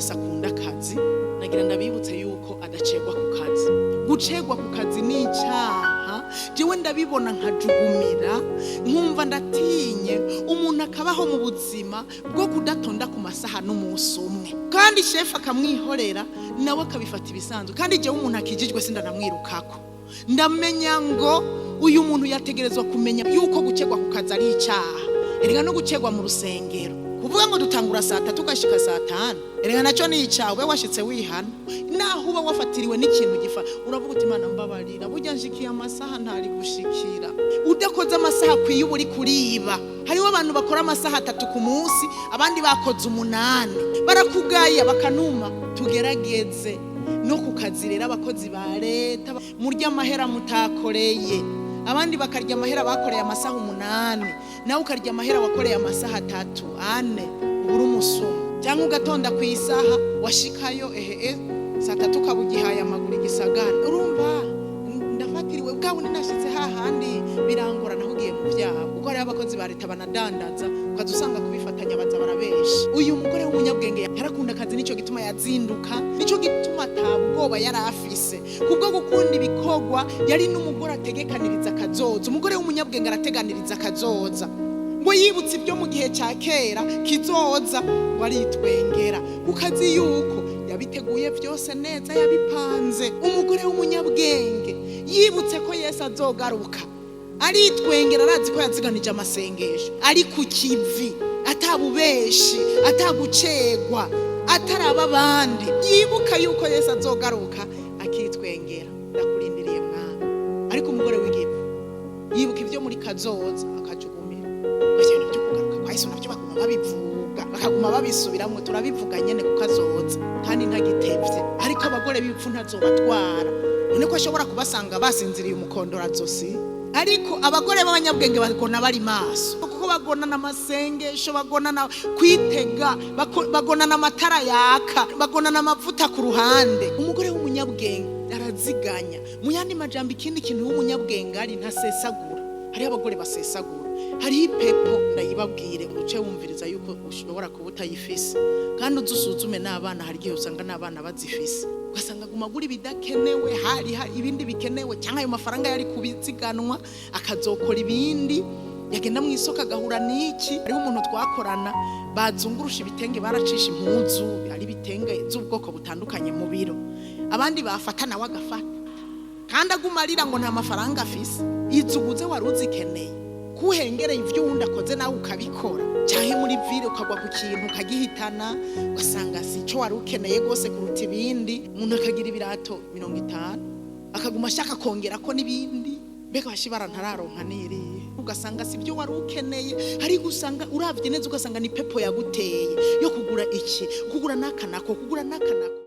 wese akunda akazi, nagira ndabibutse yuko adacegwa ku kazi. Gucegwa ku kazi ni icyaha, jewe ndabibona nkajugumira, nkumva ndatinye umuntu akabaho mu buzima bwo kudatonda ku masaha n'umunsi umwe, kandi shefu akamwihorera nawe akabifata ibisanzwe. Kandi jewe umuntu akijijwe sindanamwirukako, ndamenya ngo uyu muntu yategerezwa kumenya yuko gucegwa ku kazi ari icyaha. Erega no gucegwa mu rusengero, kuvuga ngo dutangura saa 3 ugashika saa 5, erega naco ni icyawe washitse wihana. Naho uba wafatiriwe n'ikintu gifa, uravuga uti Imana mbabarira, burya nshikiye amasaha ntari gushikira. Udakoze amasaha kwiye uri kuriba. Hariho abantu bakora amasaha 3 ku munsi, abandi bakoze 8, barakugaya bakanuma. Tugerageze no kukazirera abakozi ba leta, murya amahera mutakoreye, abandi bakarya amahera bakoreye amasaha 8, nawe ukarya amahera wakoreye amasaha 3 4, ubura umusoma. Cyangwa ugatonda ku isaha washikayo saa 3 ukabugihaye amaguru igisagara. Urumva ndafatiriwe bwawe ninashitse hahandi birangora nahugiye mu byaha, kuko ari abakozi ba leta banadandaza, ukazusanga kubifatanya baza barabesha. Uyu mugore w'umunyabwenge yarakunda akazi, nico gituma yazinduka, nico gituma tabwoba yarafise kubwo gukunda ibikogwa. Yari n'umugore ategekaniriza akazoza. Umugore w'umunyabwenge arateganiriza akazoza, ngo yibutse ibyo mu gihe cya kera kizoza, waritwengera ukazi yuko yabiteguye byose neza, yabipanze. Umugore w'umunyabwenge yibutse ko Yesu azogaruka, aritwengera, arazi ko yaziganije amasengesho, ari ku kivi, atabubeshi, atagucegwa, ataraba abandi. Yibuka yuko Yesu azogaruka akitwengera. Ndakurindiriye mwana. Ariko umugore w'igifu yibuka ibyo muri kazoza akajugumira. Ibintu byo kugaruka kwa Yesu nabyo baguma babivuga, bakaguma babisubiramo. Turabivuga nyene kuko azoza kandi ntagitevye. Ariko abagore b'ipfu ntazobatwara, none ko ashobora kubasanga basinziriye umukondora zosi. Ariko abagore b'abanyabwenge bagona bari maso, kuko bagona n'amasengesho, bagona na kwitega, bagona n'amatara yaka, bagona n'amavuta ku ruhande. Umugore w'umunyabwenge araziganya. Mu yandi majambo, ikindi kintu w'umunyabwenge ari ntasesagura. Hari abagore basesagura. Hari ipepo, ndayibabwire uce wumviriza yuko ushobora kuba utayifise, kandi uzusuzume n'abana. Hari igihe usanga n'abana bazifise, ugasanga gumagura ibidakenewe, hari ibindi bikenewe, cyangwa ayo mafaranga yari kubiziganwa akazokora ibindi. Yagenda mu isoko agahura n'iki. Hariho umuntu twakorana bazungurusha ibitenge, baracisha impuzu, hari ibitenge z'ubwoko butandukanye mu biro, abandi bafata nawe agafata, kandi agumarira ngo nta mafaranga afise. Izuguze wari uzikeneye, kuhengereye ivyo wundi akoze nawe ukabikora, cyahe muri vile ukagwa ku kintu ukagihitana, ugasanga si cyo wari ukeneye gose kuruta ibindi. Umuntu akagira ibirato 50, akaguma ashaka kongera ko n'ibindi, mbega bashibara ntararonka niriye, ugasanga si byo wari ukeneye. Hari gusanga uravye neza ugasanga ni pepo yaguteye yo kugura iki, kugura n'akanako, kugura n'akanako.